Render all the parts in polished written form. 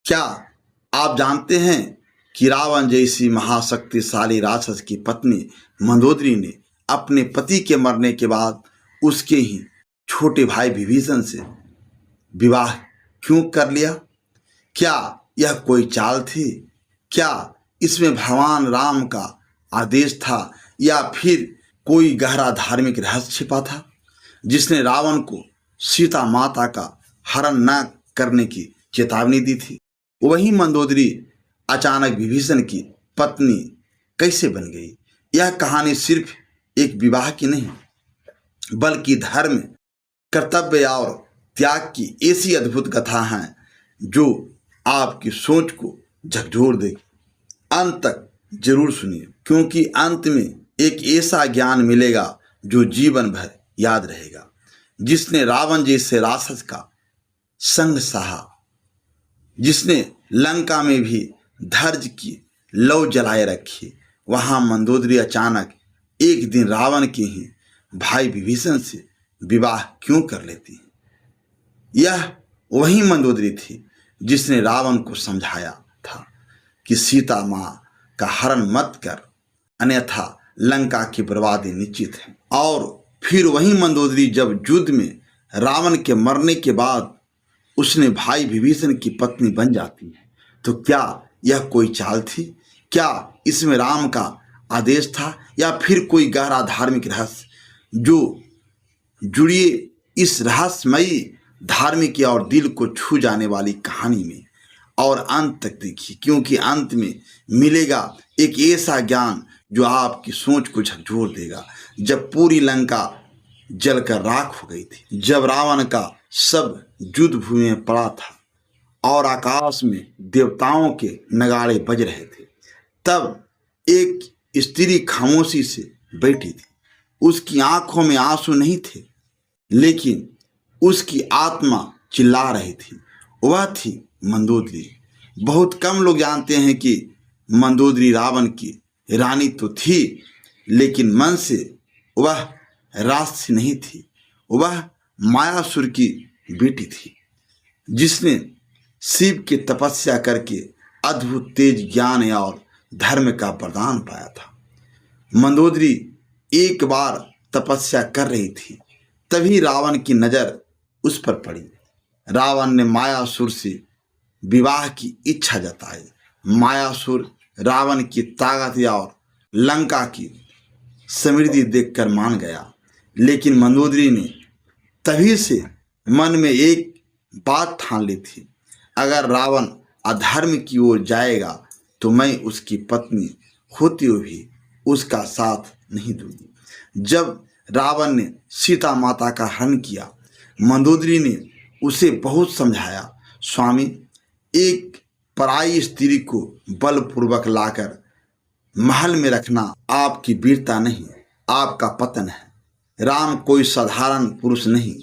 क्या आप जानते हैं कि रावण जैसी महाशक्तिशाली राक्षस की पत्नी मंदोदरी ने अपने पति के मरने के बाद उसके ही छोटे भाई विभीषण से विवाह क्यों कर लिया? क्या यह कोई चाल थी? क्या इसमें भगवान राम का आदेश था या फिर कोई गहरा धार्मिक रहस्य छिपा था जिसने रावण को सीता माता का हरण न करने की चेतावनी दी थी? वही मंदोदरी अचानक विभीषण की पत्नी कैसे बन गई? यह कहानी सिर्फ एक विवाह की नहीं बल्कि धर्म, कर्तव्य और त्याग की ऐसी अद्भुत कथा है जो आपकी सोच को झकझोर देगी। अंत तक जरूर सुनिए, क्योंकि अंत में एक ऐसा ज्ञान मिलेगा जो जीवन भर याद रहेगा। जिसने रावण जैसे राक्षस का संग सहा, जिसने लंका में भी धैर्य की लौ जलाए रखी, वहां मंदोदरी अचानक एक दिन रावण के ही भाई विभीषण से विवाह क्यों कर लेती है? यह वही मंदोदरी थी जिसने रावण को समझाया था कि सीता माँ का हरण मत कर, अन्यथा लंका की बर्बादी निश्चित है। और फिर वही मंदोदरी जब युद्ध में रावण के मरने के बाद उसने भाई विभीषण की पत्नी बन जाती है, तो क्या यह कोई चाल थी? क्या इसमें राम का आदेश था या फिर कोई गहरा धार्मिक रहस्य जो जुड़िए इस रहस्यमयी धार्मिक और दिल को छू जाने वाली कहानी में? और अंत तक देखिए, क्योंकि अंत में मिलेगा एक ऐसा ज्ञान जो आपकी सोच को झकझोर देगा। जब पूरी लंका जलकर राख हो गई थी, जब रावण का सब युद्ध भूमि में पड़ा था और आकाश में देवताओं के नगाड़े बज रहे थे, तब एक स्त्री खामोशी से बैठी थी। उसकी आंखों में आंसू नहीं थे, लेकिन उसकी आत्मा चिल्ला रही थी। वह थी मंदोदरी। बहुत कम लोग जानते हैं कि मंदोदरी रावण की रानी तो थी, लेकिन मन से वह राक्षसी नहीं थी। वह मायासुर की बेटी थी, जिसने शिव की तपस्या करके अद्भुत तेज ज्ञान और धर्म का वरदान पाया था। मंदोदरी एक बार तपस्या कर रही थी, तभी रावण की नज़र उस पर पड़ी। रावण ने मायासुर से विवाह की इच्छा जताई। मायासुर रावण की ताकत और लंका की समृद्धि देखकर मान गया, लेकिन मंदोदरी ने तभी से मन में एक बात ठान ली थी, अगर रावण अधर्म की ओर जाएगा तो मैं उसकी पत्नी होते हुए भी उसका साथ नहीं दूंगी। जब रावण ने सीता माता का हरण किया, मंदोदरी ने उसे बहुत समझाया, स्वामी, एक पराई स्त्री को बलपूर्वक लाकर महल में रखना आपकी वीरता नहीं, आपका पतन है। राम कोई साधारण पुरुष नहीं,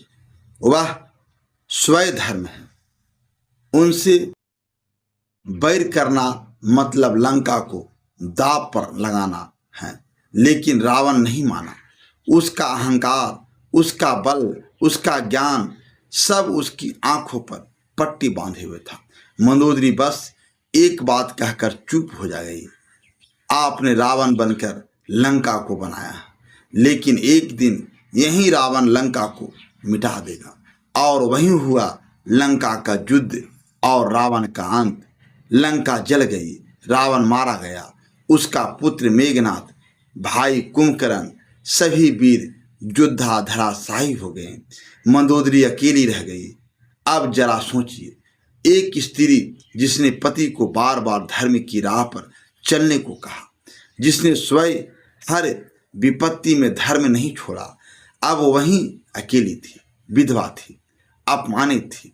वह स्वयं धर्म है। उनसे बैर करना मतलब लंका को दांव पर लगाना है। लेकिन रावण नहीं माना। उसका अहंकार, उसका बल, उसका ज्ञान सब उसकी आंखों पर पट्टी बांधे हुए था। मंदोदरी बस एक बात कहकर चुप हो जा गई, आपने रावण बनकर लंका को बनाया, लेकिन एक दिन यही रावण लंका को मिटा देगा। और वही हुआ लंका का युद्ध और रावण का अंत। लंका जल गई, रावण मारा गया, उसका पुत्र मेघनाथ, भाई कुंभकर्ण, सभी वीर योद्धा धराशायी हो गए। मंदोदरी अकेली रह गई। अब जरा सोचिए, एक स्त्री जिसने पति को बार बार धर्म की राह पर चलने को कहा, जिसने स्वयं हर विपत्ति में धर्म नहीं छोड़ा, अब वहीं अकेली थी, विधवा थी, अपमानित थी।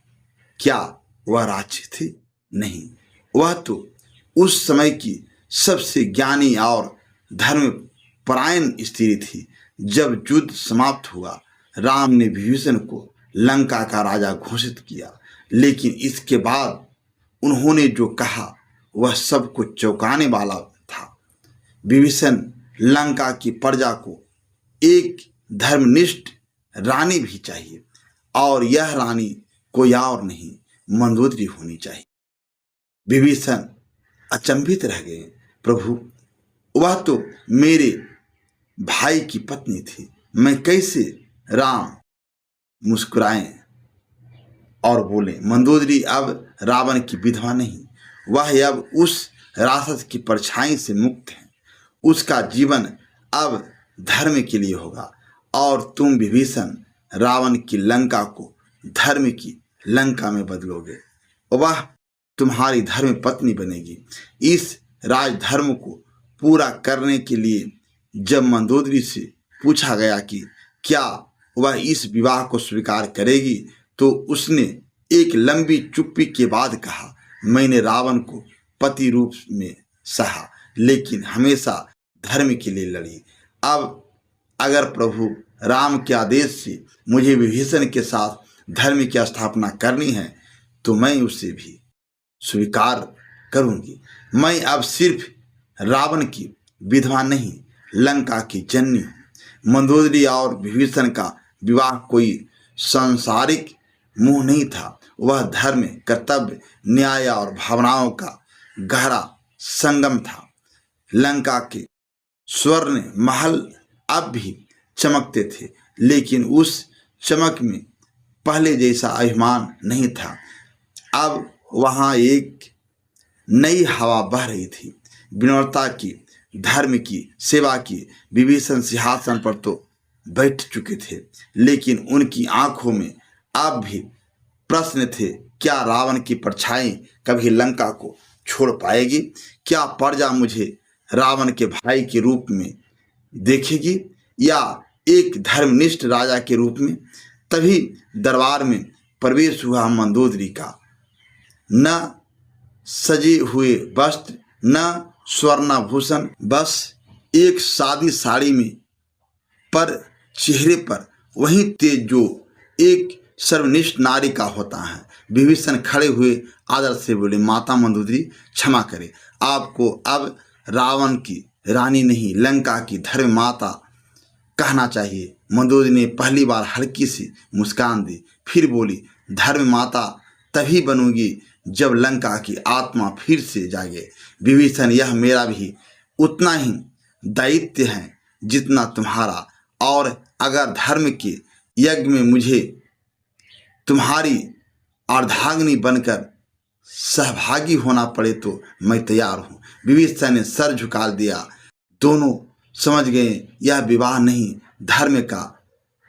क्या वह राक्षसी थी? नहीं, वह तो उस समय की सबसे ज्ञानी और धर्मपरायण स्त्री थी। जब युद्ध समाप्त हुआ, राम ने विभीषण को लंका का राजा घोषित किया, लेकिन इसके बाद उन्होंने जो कहा वह सबको चौंकाने वाला था। विभीषण लंका की प्रजा को एक धर्मनिष्ठ रानी भी चाहिए, और यह रानी कोई और नहीं, मंदोदरी होनी चाहिए। विभीषण अचंभित रह गए। प्रभु, वह तो मेरे भाई की पत्नी थी, मैं कैसे? राम मुस्कुराए और बोले, मंदोदरी अब रावण की विधवा नहीं, वह अब उस राक्षस की परछाई से मुक्त है। उसका जीवन अब धर्म के लिए होगा और तुम विभीषण रावण की लंका को धर्म की लंका में बदलोगे। वह तुम्हारी धर्म पत्नी बनेगी। इस राजधर्म को पूरा करने के लिए जब मंदोदरी से पूछा गया कि क्या वह इस विवाह को स्वीकार करेगी, तो उसने एक लंबी चुप्पी के बाद कहा, मैंने रावण को पति रूप में सहा, लेकिन हमेशा धर्म के लिए लड़ी। अब अगर प्रभु राम के आदेश से मुझे विभीषण के साथ धर्म की स्थापना करनी है, तो मैं उसे भी स्वीकार करूंगी। मैं अब सिर्फ रावण की विधवा नहीं, लंका की जननी हूँ। मंदोदरी और विभीषण का विवाह कोई सांसारिक मोह नहीं था, वह धर्म, कर्तव्य, न्याय और भावनाओं का गहरा संगम था। लंका के स्वर्ण महल अब भी चमकते थे, लेकिन उस चमक में पहले जैसा अभिमान नहीं था। अब वहाँ एक नई हवा बह रही थी, विनम्रता की, धर्म की, सेवा की। विभीषण सिंहासन पर तो बैठ चुके थे, लेकिन उनकी आंखों में अब भी प्रश्न थे। क्या रावण की परछाई कभी लंका को छोड़ पाएगी? क्या प्रजा मुझे रावण के भाई के रूप में देखेगी या एक धर्मनिष्ठ राजा के रूप में? तभी दरबार में प्रवेश हुआ मंदोदरी का। न सजे हुए वस्त्र, न स्वर्णाभूषण, बस एक सादी साड़ी में, पर चेहरे पर वही तेज जो एक सर्वनिष्ठ नारी का होता है। विभीषण खड़े हुए आदर से बोले, माता मंदोदरी, क्षमा करें, आपको अब रावण की रानी नहीं, लंका की धर्म माता कहना चाहिए। मंदोदरी ने पहली बार हल्की सी मुस्कान दी, फिर बोली, धर्म माता तभी बनूंगी जब लंका की आत्मा फिर से जागे। विभीषण, यह मेरा भी उतना ही दायित्व है जितना तुम्हारा, और अगर धर्म के यज्ञ में मुझे तुम्हारी अर्धांगिनी बनकर सहभागी होना पड़े तो मैं तैयार हूँ। विभीषण ने सर झुका दिया। दोनों समझ गए यह विवाह नहीं, धर्म का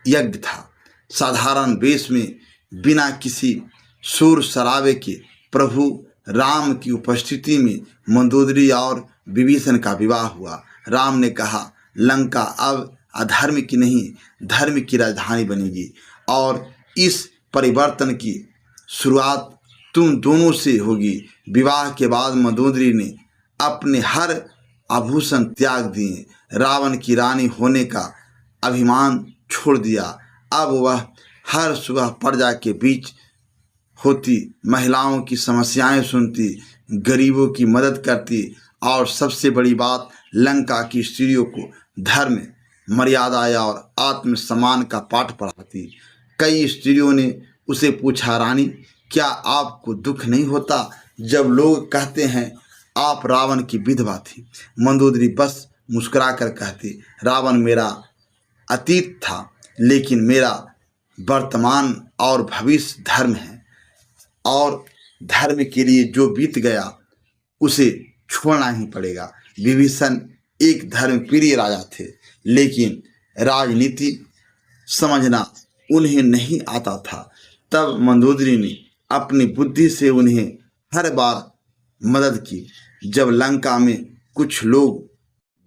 यज्ञ था। साधारण वेश में, बिना किसी शोर शराबे के, प्रभु राम की उपस्थिति में मंदोदरी और विभीषण का विवाह हुआ। राम ने कहा, लंका अब अधर्म की नहीं, धर्म की राजधानी बनेगी, और इस परिवर्तन की शुरुआत तुम दोनों से होगी। विवाह के बाद मंदोदरी ने अपने हर आभूषण त्याग दिए, रावण की रानी होने का अभिमान छोड़ दिया। अब वह हर सुबह प्रजा के बीच होती, महिलाओं की समस्याएं सुनती, गरीबों की मदद करती, और सबसे बड़ी बात, लंका की स्त्रियों को धर्म, मर्यादा और आत्मसम्मान का पाठ पढ़ाती। कई स्त्रियों ने उसे पूछा, रानी, क्या आपको दुख नहीं होता जब लोग कहते हैं आप रावण की विधवा थी? मंदोदरी बस मुस्कुराकर कहती, रावण मेरा अतीत था, लेकिन मेरा वर्तमान और भविष्य धर्म है, और धर्म के लिए जो बीत गया उसे छोड़ना ही पड़ेगा। विभीषण एक धर्मप्रिय राजा थे, लेकिन राजनीति समझना उन्हें नहीं आता था। तब मंदोदरी ने अपनी बुद्धि से उन्हें हर बार मदद की। जब लंका में कुछ लोग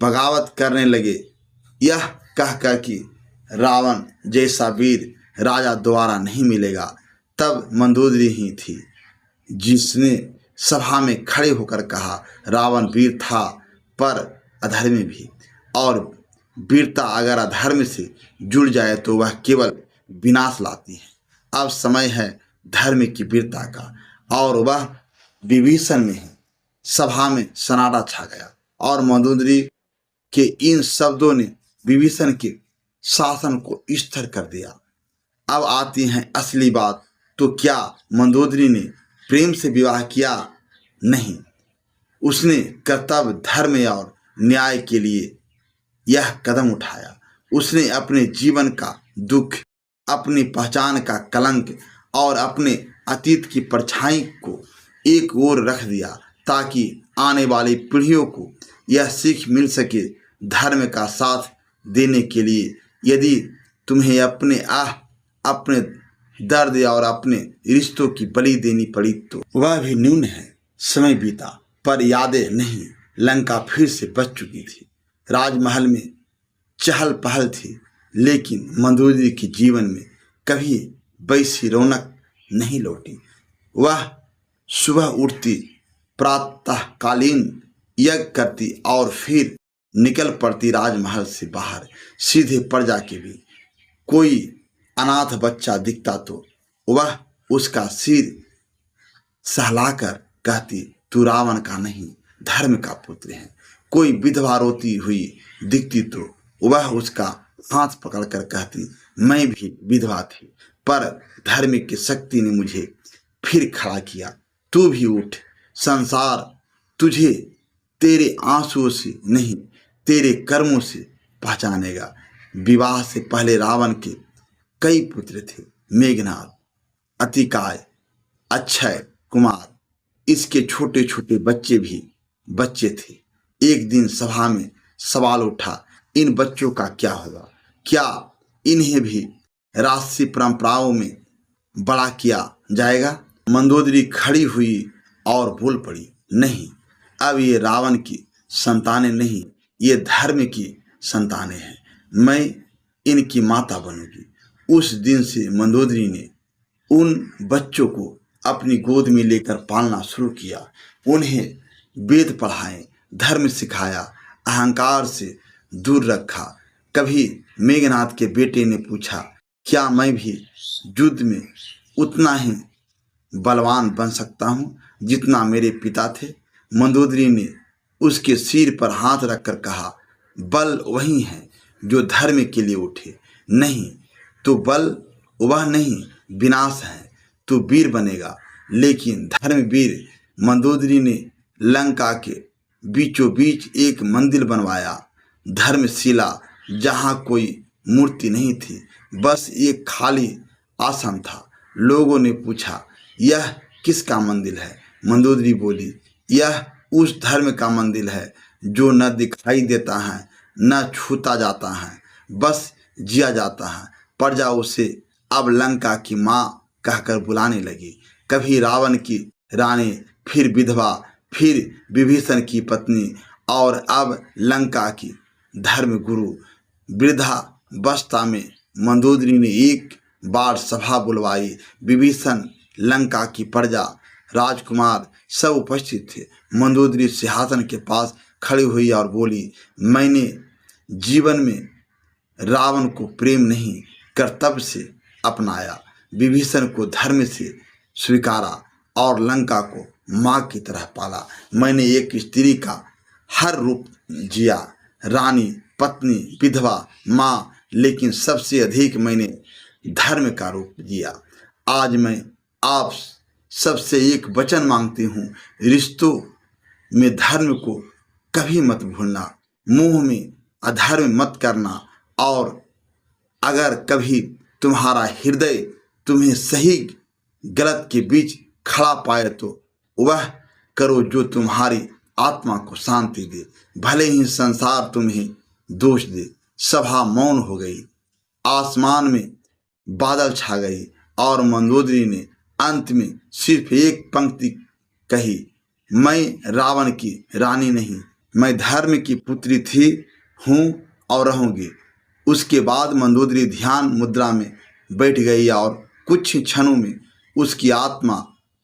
बगावत करने लगे, यह कहकर कि रावण जैसा वीर राजा दोबारा नहीं मिलेगा, तब मंदोदरी ही थी जिसने सभा में खड़े होकर कहा, रावण वीर था पर अधर्मी भी, और वीरता अगर अधर्म से जुड़ जाए तो वह केवल विनाश लाती है। अब समय है धर्म की वीरता का, और वह विभीषण में है। सभा में सन्नाटा छा गया, और मंदोदरी के इन शब्दों ने विभीषण के शासन को स्थिर कर दिया। अब आती है असली बात, तो क्या मंदोदरी ने प्रेम से विवाह किया नहीं, उसने कर्तव्य, धर्म और न्याय के लिए यह कदम उठाया। उसने अपने जीवन का दुख, अपनी पहचान का कलंक और अपने अतीत की परछाई को एक ओर रख दिया, ताकि आने वाली पीढ़ियों को यह सीख मिल सके, धर्म का साथ देने के लिए यदि तुम्हें अपने दर्द और अपने रिश्तों की बलि देनी पड़ी तो वह भी न्यून है। समय बीता पर यादें नहीं। लंका फिर से बच चुकी थी। राजमहल में चहल पहल थी, लेकिन मंदोदरी के जीवन में कभी वैसी रौनक नहीं लौटी। वह सुबह उठती, प्रातःकालीन यज्ञ करती और फिर निकल पड़ती राजमहल से बाहर, सीधे प्रजा के बीच। कोई अनाथ बच्चा दिखता तो वह उसका सिर सहलाकर कहती, तू रावण का नहीं, धर्म का पुत्र है। कोई विधवा रोती हुई दिखती तो वह उसका हाथ पकड़कर कहती, मैं भी विधवा थी, पर धर्म की शक्ति ने मुझे फिर खड़ा किया। तू भी उठ, संसार तुझे तेरे आंसुओं से नहीं, तेरे कर्मों से पहचानेगा। विवाह से पहले रावण के कई पुत्र थे, मेघनाद, अतिकाय, अक्षय कुमार। इसके छोटे छोटे बच्चे भी बच्चे थे। एक दिन सभा में सवाल उठा, इन बच्चों का क्या होगा? क्या इन्हें भी राष्ट्रीय परंपराओं में बड़ा किया जाएगा? मंदोदरी खड़ी हुई और बोल पड़ी, नहीं, अब ये रावण की संतानें नहीं, ये धर्म की संतानें हैं। मैं इनकी माता बनूंगी। उस दिन से मंदोदरी ने उन बच्चों को अपनी गोद में लेकर पालना शुरू किया। उन्हें वेद पढ़ाए, धर्म सिखाया, अहंकार से दूर रखा। कभी मेघनाद के बेटे ने पूछा, क्या मैं भी युद्ध में उतना ही बलवान बन सकता हूँ जितना मेरे पिता थे? मंदोदरी ने उसके सिर पर हाथ रखकर कहा, बल वही है जो धर्म के लिए उठे। नहीं, तो बल वह नहीं, विनाश है। तो वीर बनेगा, लेकिन धर्मवीर। मंदोदरी ने लंका के बीचों बीच एक मंदिर बनवाया, धर्मशिला, जहाँ कोई मूर्ति नहीं थी, बस एक खाली आसन था। लोगों ने पूछा, यह किसका मंदिर है? मंदोदरी बोली, यह उस धर्म का मंदिर है जो न दिखाई देता है, न छूता जाता है, बस जिया जाता है। प्रजा उसे अब लंका की माँ कहकर बुलाने लगी। कभी रावण की रानी, फिर विधवा, फिर विभीषण की पत्नी, और अब लंका की धर्मगुरु। वृद्धावस्था में मंदोदरी ने एक बार सभा बुलवाई। विभीषण, लंका की प्रजा, राजकुमार सब उपस्थित थे। मंदोदरी सिंहासन के पास खड़ी हुई और बोली, मैंने जीवन में रावण को प्रेम नहीं, कर्तव्य से अपनाया, विभीषण को धर्म से स्वीकारा और लंका को माँ की तरह पाला। मैंने एक स्त्री का हर रूप जिया, रानी, पत्नी, विधवा, माँ, लेकिन सबसे अधिक मैंने धर्म का रूप जिया। आज मैं आप सबसे एक वचन मांगती हूँ, रिश्तों में धर्म को कभी मत भूलना, मुंह में अधर्म मत करना, और अगर कभी तुम्हारा हृदय तुम्हें सही गलत के बीच खड़ा पाए तो वह करो जो तुम्हारी आत्मा को शांति दे, भले ही संसार तुम्हें दोष दे। सभा मौन हो गई, आसमान में बादल छा गई और मंदोदरी ने अंत में सिर्फ एक पंक्ति कही, मैं रावण की रानी नहीं, मैं धर्म की पुत्री थी, हूँ और रहूँगी। उसके बाद मंदोदरी ध्यान मुद्रा में बैठ गई और कुछ क्षणों में उसकी आत्मा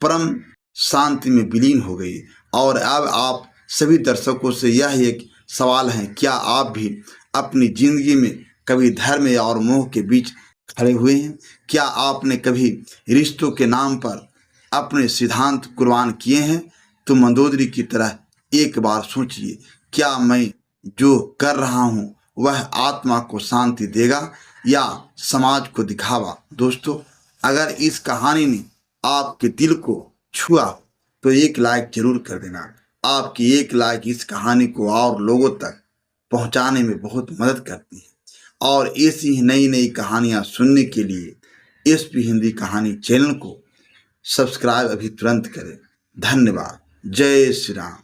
परम शांति में विलीन हो गई। और अब आप सभी दर्शकों से यह एक सवाल है, क्या आप भी अपनी जिंदगी में कभी धर्म और मोह के बीच खड़े हुए हैं? क्या आपने कभी रिश्तों के नाम पर अपने सिद्धांत कुर्बान किए हैं? तो मंदोदरी की तरह एक बार सोचिए, क्या मैं जो कर रहा हूँ वह आत्मा को शांति देगा या समाज को दिखावा? दोस्तों, अगर इस कहानी ने आपके दिल को छुआ तो एक लाइक जरूर कर देना। आपकी एक लाइक इस कहानी को और लोगों तक पहुंचाने में बहुत मदद करती है। और ऐसी ही नई नई कहानियां सुनने के लिए एसपी हिंदी कहानी चैनल को सब्सक्राइब अभी तुरंत करें। धन्यवाद। जय श्री राम,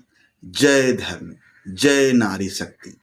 जय धर्म, जय नारी शक्ति।